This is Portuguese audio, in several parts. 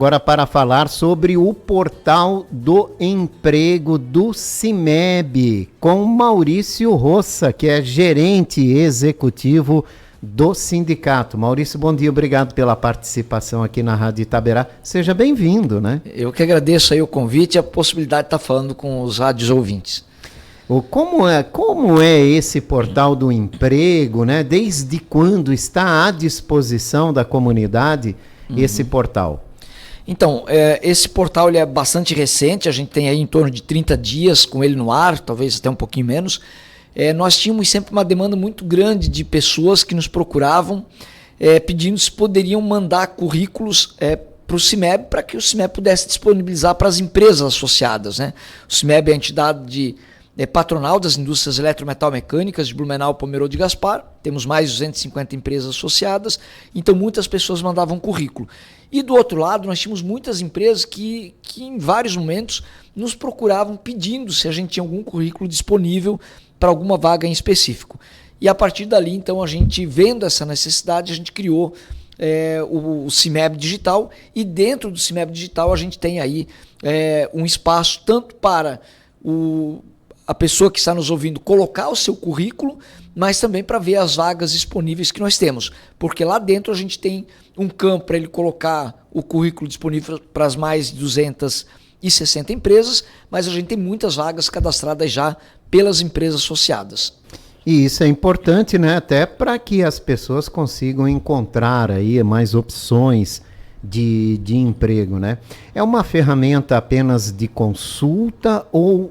Agora para falar sobre o portal do emprego do CIMEB, com Maurício Roça, que é gerente executivo do sindicato. Maurício, bom dia, obrigado pela participação aqui na Rádio Itaberá. Seja bem-vindo, né? Eu que agradeço aí o convite e a possibilidade de estar falando com os rádios ouvintes. Como é esse portal do emprego, né? Desde quando está à disposição da comunidade esse portal? Então, esse portal ele é bastante recente, a gente tem aí em torno de 30 dias com ele no ar, talvez até um pouquinho menos. Nós tínhamos sempre uma demanda muito grande de pessoas que nos procuravam pedindo se poderiam mandar currículos para o CIMEB, para que o CIMEB pudesse disponibilizar para as empresas associadas, né? O CIMEB é a entidade patronal das indústrias eletrometal-mecânicas de Blumenau, Pomerode e Gaspar. Temos mais de 250 empresas associadas, então muitas pessoas mandavam currículo. E do outro lado, nós tínhamos muitas empresas que em vários momentos nos procuravam pedindo se a gente tinha algum currículo disponível para alguma vaga em específico. E a partir dali, então, a gente, vendo essa necessidade, a gente criou o CIMEB Digital, e dentro do CIMEB Digital a gente tem aí um espaço tanto para a pessoa que está nos ouvindo colocar o seu currículo, mas também para ver as vagas disponíveis que nós temos. Porque lá dentro a gente tem um campo para ele colocar o currículo disponível para as mais de 260 empresas, mas a gente tem muitas vagas cadastradas já pelas empresas associadas. E isso é importante, né? Até para que as pessoas consigam encontrar aí mais opções de emprego, né? É uma ferramenta apenas de consulta ou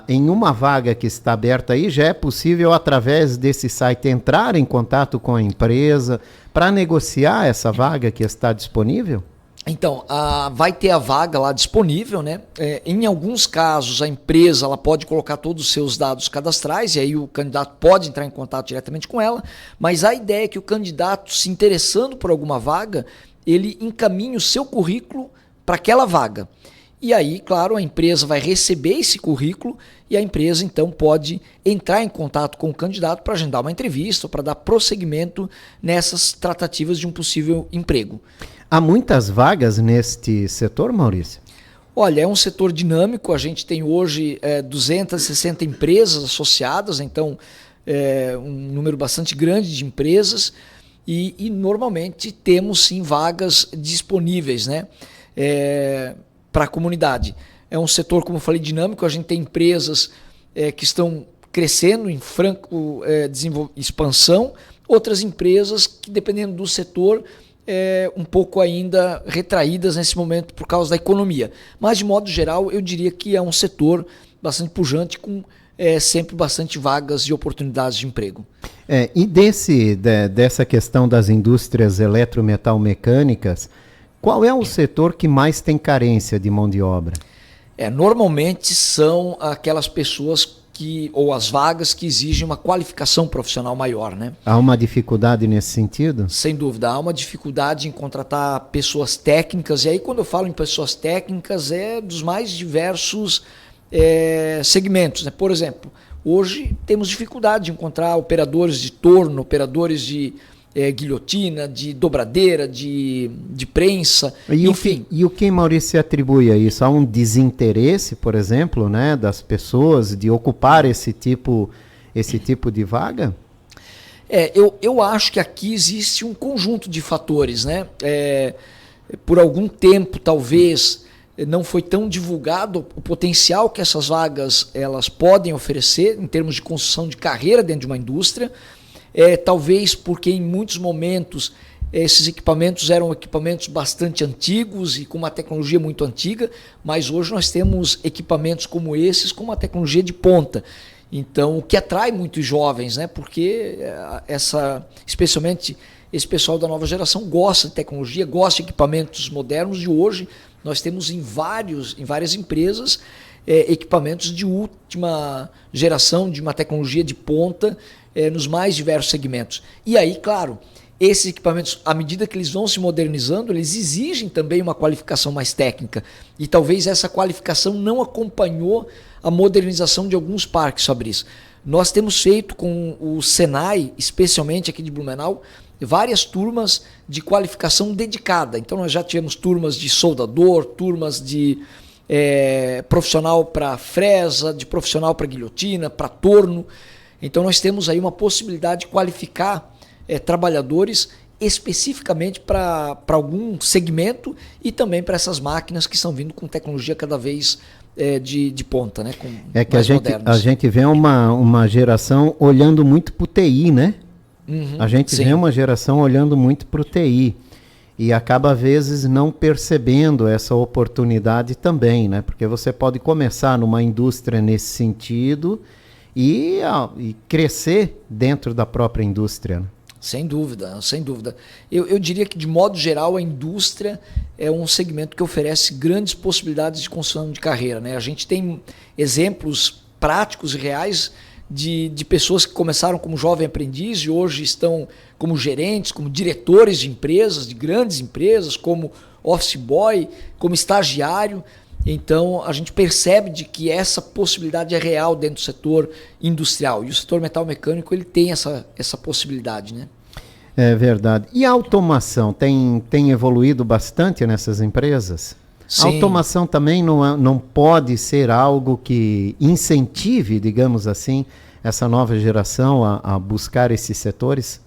em uma vaga que está aberta aí já é possível através desse site entrar em contato com a empresa para negociar essa vaga que está disponível? Então, vai ter a vaga lá disponível, né? Em alguns casos, a empresa ela pode colocar todos os seus dados cadastrais e aí o candidato pode entrar em contato diretamente com ela, mas a ideia é que o candidato, se interessando por alguma vaga, ele encaminha o seu currículo para aquela vaga. E aí, claro, a empresa vai receber esse currículo e a empresa, então, pode entrar em contato com o candidato para agendar uma entrevista ou para dar prosseguimento nessas tratativas de um possível emprego. Há muitas vagas neste setor, Maurício? Olha, é um setor dinâmico, a gente tem hoje 260 empresas associadas, então um número bastante grande de empresas e normalmente temos sim vagas disponíveis, né, para a comunidade. É um setor, como eu falei, dinâmico, a gente tem empresas que estão crescendo em franco expansão, outras empresas que, dependendo do setor, um pouco ainda retraídas nesse momento por causa da economia. Mas, de modo geral, eu diria que é um setor bastante pujante, com sempre bastante vagas e oportunidades de emprego. E dessa questão das indústrias eletrometal-mecânicas, qual é o setor que mais tem carência de mão de obra? Normalmente são aquelas pessoas ou as vagas que exigem uma qualificação profissional maior, né? Há uma dificuldade nesse sentido? Sem dúvida, há uma dificuldade em contratar pessoas técnicas, e aí quando eu falo em pessoas técnicas é dos mais diversos segmentos, né? Por exemplo, hoje temos dificuldade de encontrar operadores de torno, operadores de guilhotina, de dobradeira, de prensa, enfim. E o que, Maurício, se atribui a isso? Há um desinteresse, por exemplo, né, das pessoas de ocupar esse tipo de vaga? Eu acho que aqui existe um conjunto de fatores, né? Por algum tempo, talvez, não foi tão divulgado o potencial que essas vagas elas podem oferecer em termos de construção de carreira dentro de uma indústria. Talvez porque em muitos momentos esses equipamentos eram equipamentos bastante antigos e com uma tecnologia muito antiga, mas hoje nós temos equipamentos como esses com uma tecnologia de ponta. Então, o que atrai muitos jovens, né? Porque especialmente esse pessoal da nova geração gosta de tecnologia, gosta de equipamentos modernos, e hoje nós temos em várias empresas equipamentos de última geração, de uma tecnologia de ponta, nos mais diversos segmentos. E aí, claro, esses equipamentos, à medida que eles vão se modernizando, eles exigem também uma qualificação mais técnica. E talvez essa qualificação não acompanhou a modernização de alguns parques, Fabrício. Nós temos feito com o Senai, especialmente aqui de Blumenau, várias turmas de qualificação dedicada. Então nós já tivemos turmas de soldador, turmas de profissional para fresa, de profissional para guilhotina, para torno. Então nós temos aí uma possibilidade de qualificar trabalhadores especificamente para algum segmento e também para essas máquinas que estão vindo com tecnologia cada vez de ponta, né? Que a gente vê uma geração olhando muito para o TI, né? Uhum, a gente vê uma geração olhando muito para o TI e acaba às vezes não percebendo essa oportunidade também, né? Porque você pode começar numa indústria nesse sentido e crescer dentro da própria indústria, né? Sem dúvida, sem dúvida. Eu diria que, de modo geral, a indústria é um segmento que oferece grandes possibilidades de construção de carreira, né? A gente tem exemplos práticos e reais de pessoas que começaram como jovem aprendiz e hoje estão como gerentes, como diretores de empresas, de grandes empresas, como office boy, como estagiário. Então, a gente percebe de que essa possibilidade é real dentro do setor industrial. E o setor metal mecânico ele tem essa possibilidade, né? É verdade. E a automação tem evoluído bastante nessas empresas? Sim. A automação também não pode ser algo que incentive, digamos assim, essa nova geração a buscar esses setores?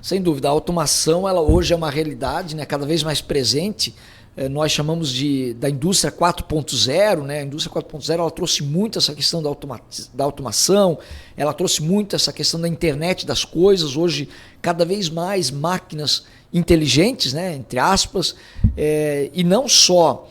Sem dúvida. A automação ela hoje é uma realidade, né, cada vez mais presente. Nós chamamos da indústria 4.0, né? A indústria 4.0 ela trouxe muito essa questão da automação, ela trouxe muito essa questão da internet das coisas. Hoje, cada vez mais máquinas inteligentes, né? Entre aspas, e não só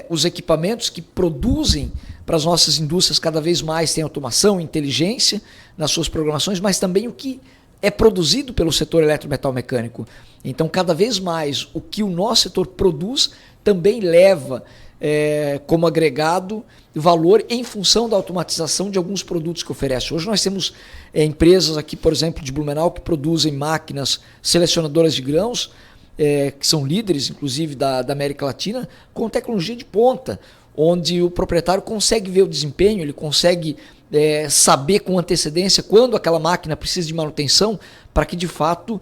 os equipamentos que produzem para as nossas indústrias cada vez mais têm automação, inteligência nas suas programações, mas também o que é produzido pelo setor eletrometal mecânico. Então, cada vez mais, o que o nosso setor produz também leva como agregado valor em função da automatização de alguns produtos que oferece. Hoje nós temos empresas aqui, por exemplo, de Blumenau, que produzem máquinas selecionadoras de grãos, que são líderes, inclusive, da América Latina, com tecnologia de ponta, onde o proprietário consegue ver o desempenho, ele consegue saber com antecedência quando aquela máquina precisa de manutenção, para que de fato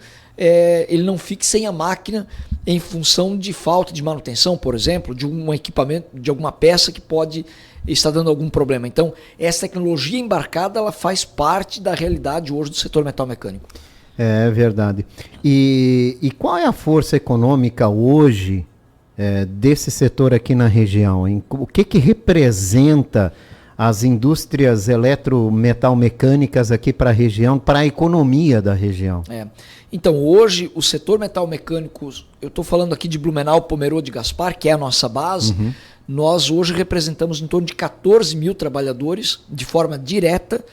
ele não fique sem a máquina em função de falta de manutenção, por exemplo, de um equipamento, de alguma peça que pode estar dando algum problema. Então, essa tecnologia embarcada ela faz parte da realidade hoje do setor metal mecânico. É verdade. E qual é a força econômica hoje desse setor aqui na região? O que representa as indústrias eletrometal-mecânicas aqui para a região, para a economia da região? Então, hoje, o setor metal mecânico, eu estou falando aqui de Blumenau, Pomerode e Gaspar, que é a nossa base, nós hoje representamos em torno de 14 mil trabalhadores de forma direta,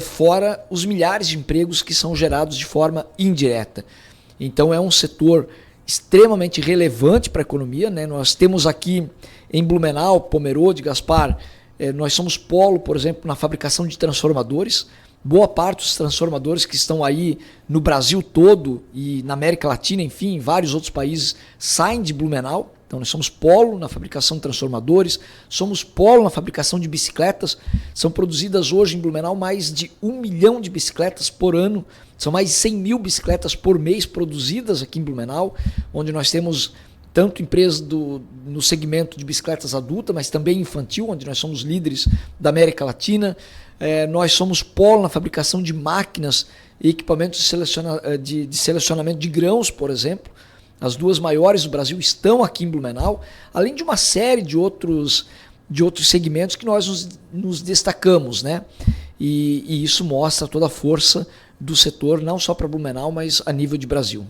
fora os milhares de empregos que são gerados de forma indireta. Então, é um setor extremamente relevante para a economia, né? Nós temos aqui em Blumenau, Pomerode, Gaspar, nós somos polo, por exemplo, na fabricação de transformadores. Boa parte dos transformadores que estão aí no Brasil todo e na América Latina, enfim, em vários outros países, saem de Blumenau. Então nós somos polo na fabricação de transformadores, somos polo na fabricação de bicicletas. São produzidas hoje em Blumenau mais de 1 milhão de bicicletas por ano. São mais de 100 mil bicicletas por mês produzidas aqui em Blumenau, onde nós temos tanto empresas no segmento de bicicletas adultas, mas também infantil, onde nós somos líderes da América Latina. Nós somos polo na fabricação de máquinas e equipamentos de selecionamento de grãos, por exemplo. As duas maiores do Brasil estão aqui em Blumenau, além de uma série de outros segmentos que nós nos destacamos, né? E isso mostra toda a força do setor, não só para Blumenau, mas a nível de Brasil.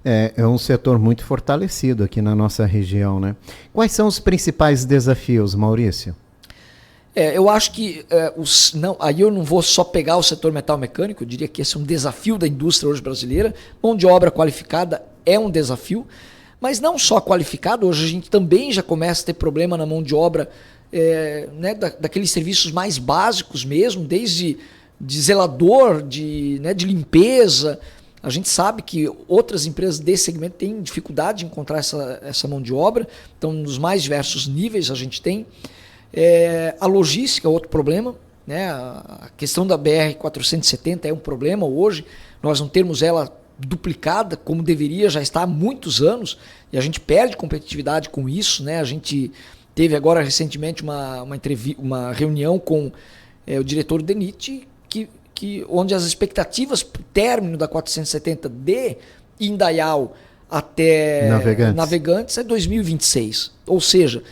É um setor muito fortalecido aqui na nossa região, né? Quais são os principais desafios, Maurício? Eu acho que aí eu não vou só pegar o setor metal mecânico, eu diria que esse é um desafio da indústria hoje brasileira. Mão de obra qualificada é um desafio, mas não só qualificada, hoje a gente também já começa a ter problema na mão de obra, né, daqueles serviços mais básicos mesmo, desde de zelador, de limpeza, A gente sabe que outras empresas desse segmento têm dificuldade de encontrar essa mão de obra, então nos mais diversos níveis a gente tem. A logística é outro problema, né? A questão da BR-470 é um problema hoje, nós não temos ela duplicada como deveria, já está há muitos anos, e a gente perde competitividade com isso, né? A gente teve agora recentemente uma reunião com o diretor do DENIT, onde as expectativas para o término da 470 de Indaial até Navegantes é 2026. Ou seja,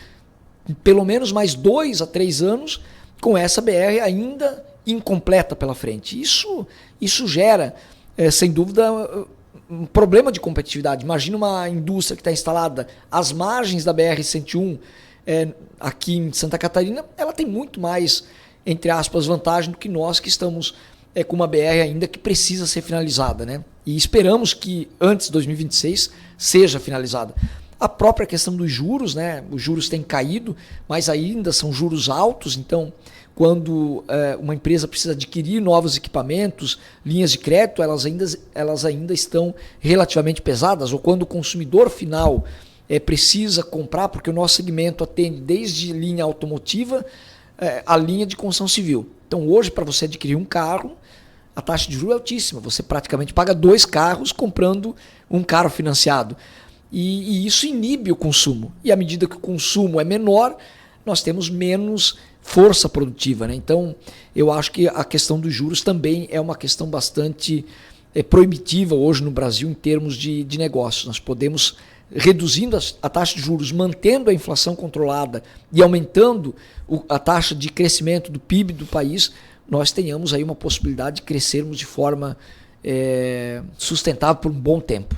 pelo menos mais 2 a 3 anos com essa BR ainda incompleta pela frente. Isso gera, sem dúvida, um problema de competitividade. Imagina uma indústria que está instalada às margens da BR-101 aqui em Santa Catarina, ela tem muito mais, entre aspas, vantagem do que nós que estamos com uma BR ainda que precisa ser finalizada, né? E esperamos que antes de 2026 seja finalizada. A própria questão dos juros, né? Os juros têm caído, mas ainda são juros altos, então quando uma empresa precisa adquirir novos equipamentos, linhas de crédito, elas ainda estão relativamente pesadas, ou quando o consumidor final precisa comprar, porque o nosso segmento atende desde linha automotiva a linha de construção civil. Então hoje, para você adquirir um carro, a taxa de juros é altíssima. Você praticamente paga 2 carros comprando um carro financiado. E isso inibe o consumo. E à medida que o consumo é menor, nós temos menos força produtiva, né? Então, eu acho que a questão dos juros também é uma questão bastante proibitiva hoje no Brasil em termos de negócios. Nós podemos, reduzindo a taxa de juros, mantendo a inflação controlada e aumentando a taxa de crescimento do PIB do país, nós tenhamos aí uma possibilidade de crescermos de forma sustentável por um bom tempo.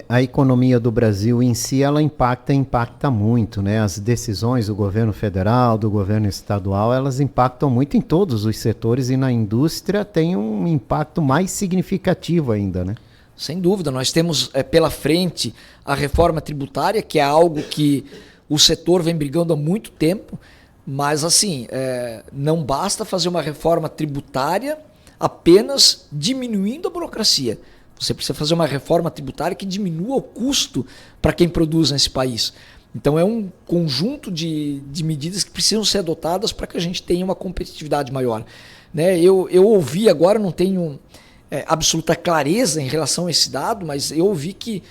A economia do Brasil em si, ela impacta muito, né? As decisões do governo federal, do governo estadual, elas impactam muito em todos os setores e na indústria tem um impacto mais significativo ainda, né? Sem dúvida, nós temos pela frente a reforma tributária, que é algo que o setor vem brigando há muito tempo, mas assim, não basta fazer uma reforma tributária apenas diminuindo a burocracia. Você precisa fazer uma reforma tributária que diminua o custo para quem produz nesse país. Então é um conjunto de medidas que precisam ser adotadas para que a gente tenha uma competitividade maior. Né? Eu ouvi agora, não tenho absoluta clareza em relação a esse dado, mas eu ouvi que,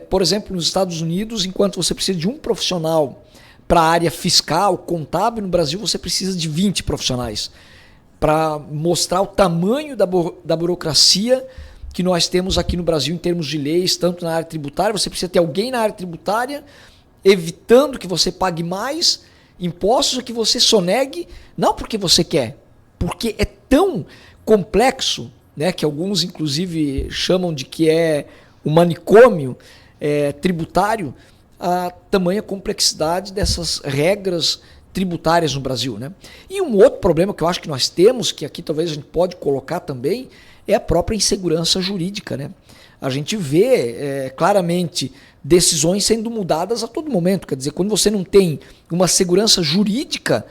por exemplo, nos Estados Unidos, enquanto você precisa de um profissional para a área fiscal, contábil, no Brasil você precisa de 20 profissionais para mostrar o tamanho da burocracia que nós temos aqui no Brasil em termos de leis, tanto na área tributária. Você precisa ter alguém na área tributária evitando que você pague mais impostos ou que você sonegue, não porque você quer, porque é tão complexo, né, que alguns inclusive chamam de que é um manicômio tributário, a tamanha complexidade dessas regras tributárias no Brasil, né? E um outro problema que eu acho que nós temos, que aqui talvez a gente pode colocar também, é a própria insegurança jurídica, né? A gente vê claramente decisões sendo mudadas a todo momento. Quer dizer, quando você não tem uma segurança jurídica,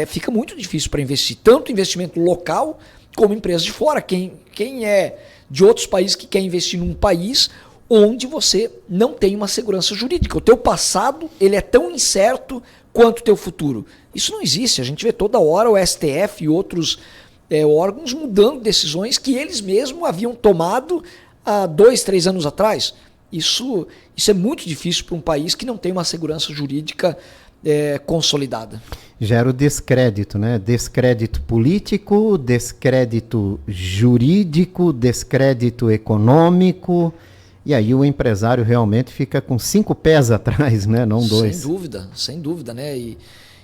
fica muito difícil para investir. Tanto investimento local como empresas de fora. Quem é de outros países que quer investir num país onde você não tem uma segurança jurídica. O teu passado ele é tão incerto quanto o teu futuro. Isso não existe. A gente vê toda hora o STF e outros órgãos mudando decisões que eles mesmos haviam tomado há 2, 3 anos atrás. Isso é muito difícil para um país que não tem uma segurança jurídica consolidada. Gera o descrédito, né? Descrédito político, descrédito jurídico, descrédito econômico, e aí o empresário realmente fica com 5 pés atrás, né? Não 2. Sem dúvida, né?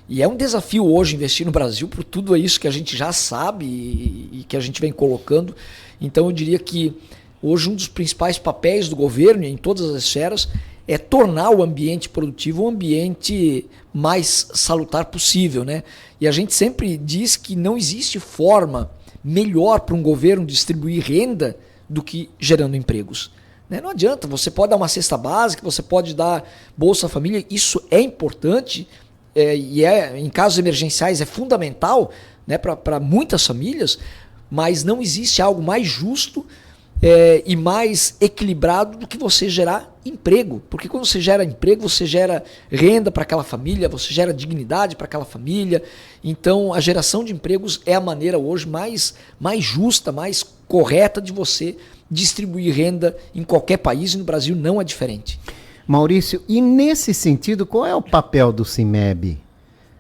E é um desafio hoje investir no Brasil por tudo isso que a gente já sabe e que a gente vem colocando. Então eu diria que hoje um dos principais papéis do governo em todas as esferas é tornar o ambiente produtivo um ambiente mais salutar possível, né? E a gente sempre diz que não existe forma melhor para um governo distribuir renda do que gerando empregos. Né? Não adianta, você pode dar uma cesta básica, você pode dar Bolsa Família, isso é importante, em casos emergenciais é fundamental, né, para muitas famílias, mas não existe algo mais justo e mais equilibrado do que você gerar emprego. Porque quando você gera emprego, você gera renda para aquela família, você gera dignidade para aquela família. Então, a geração de empregos é a maneira hoje mais justa, mais correta de você distribuir renda em qualquer país, e no Brasil não é diferente. Maurício, e nesse sentido, qual é o papel do CIMEB,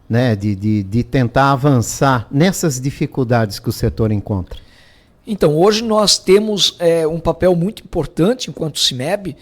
né, de tentar avançar nessas dificuldades que o setor encontra? Então, hoje nós temos um papel muito importante enquanto CIMEB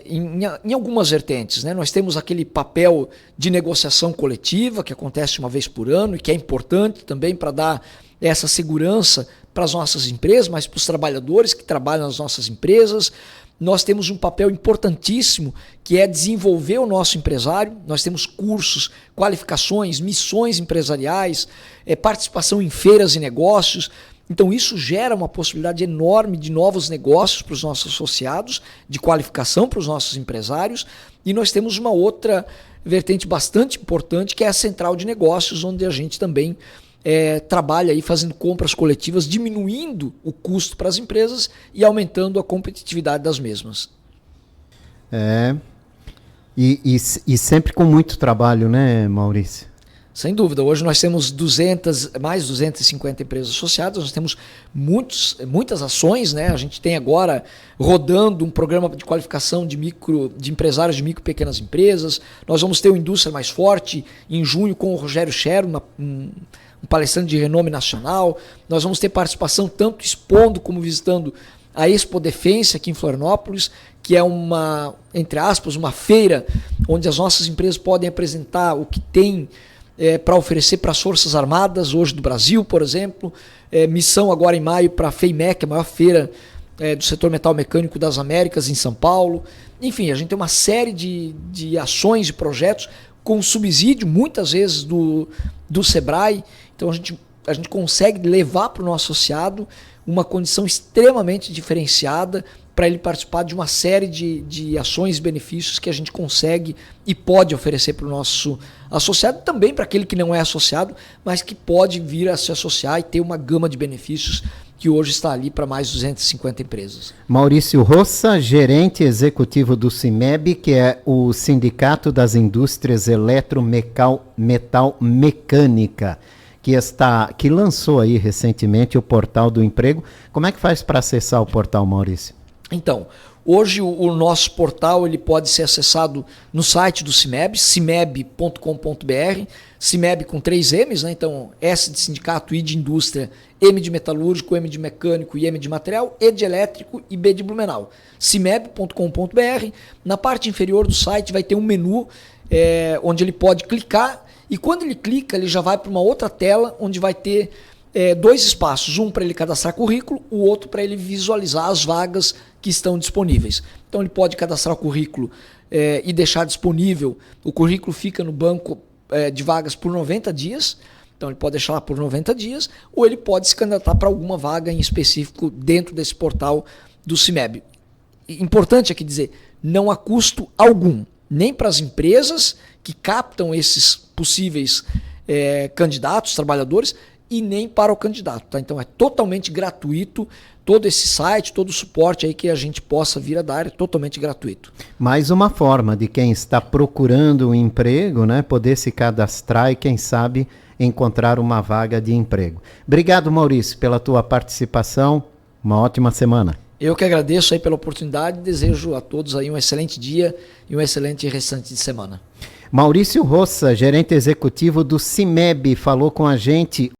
em algumas vertentes, né? Nós temos aquele papel de negociação coletiva que acontece uma vez por ano e que é importante também para dar essa segurança para as nossas empresas, mas para os trabalhadores que trabalham nas nossas empresas. Nós temos um papel importantíssimo que é desenvolver o nosso empresário. Nós temos cursos, qualificações, missões empresariais, participação em feiras e negócios. Então isso gera uma possibilidade enorme de novos negócios para os nossos associados, de qualificação para os nossos empresários. E nós temos uma outra vertente bastante importante que é a central de negócios, onde a gente também trabalha aí fazendo compras coletivas, diminuindo o custo para as empresas e aumentando a competitividade das mesmas. E sempre com muito trabalho, né, Maurício? Sem dúvida. Hoje nós temos mais de 250 empresas associadas, nós temos muitas ações, né? A gente tem agora rodando um programa de qualificação de empresários de micro e pequenas empresas. Nós vamos ter o Indústria Mais Forte em junho com o Rogério Scher, um palestrante de renome nacional. Nós vamos ter participação tanto expondo como visitando a Expo Defensa aqui em Florianópolis, que é entre aspas, uma feira onde as nossas empresas podem apresentar o que tem para oferecer para as Forças Armadas hoje do Brasil, por exemplo. Missão agora em maio para a FEIMEC, a maior feira do setor metal mecânico das Américas, em São Paulo. Enfim, a gente tem uma série de ações e projetos com subsídio, muitas vezes, do Sebrae. Então a gente consegue levar para o nosso associado uma condição extremamente diferenciada para ele participar de uma série de ações e benefícios que a gente consegue e pode oferecer para o nosso associado, também para aquele que não é associado, mas que pode vir a se associar e ter uma gama de benefícios que hoje está ali para mais de 250 empresas. Maurício Roça, gerente executivo do CIMEB, que é o Sindicato das Indústrias Metal Mecânica, que lançou aí recentemente o Portal do Emprego. Como é que faz para acessar o portal, Maurício? Então, hoje o nosso portal ele pode ser acessado no site do CIMEB, cimeb.com.br, CIMEB com 3 M's, né? Então S de sindicato, I de indústria, M de metalúrgico, M de mecânico e M de material, E de elétrico e B de Blumenau. cimeb.com.br. Na parte inferior do site vai ter um menu onde ele pode clicar, e quando ele clica ele já vai para uma outra tela onde vai ter 2 espaços, um para ele cadastrar currículo, o outro para ele visualizar as vagas que estão disponíveis. Então ele pode cadastrar o currículo e deixar disponível. O currículo fica no banco de vagas por 90 dias, então ele pode deixar lá por 90 dias, ou ele pode se candidatar para alguma vaga em específico dentro desse portal do CIMEB. Importante aqui dizer, não há custo algum, nem para as empresas que captam esses possíveis candidatos, trabalhadores, e nem para o candidato, tá? Então é totalmente gratuito, todo esse site, todo o suporte aí que a gente possa vir a dar é totalmente gratuito. Mais uma forma de quem está procurando um emprego, né, poder se cadastrar e quem sabe encontrar uma vaga de emprego. Obrigado, Maurício, pela tua participação, uma ótima semana. Eu que agradeço aí pela oportunidade e desejo a todos aí um excelente dia e um excelente restante de semana. Maurício Roça, gerente executivo do CIMEB, falou com a gente.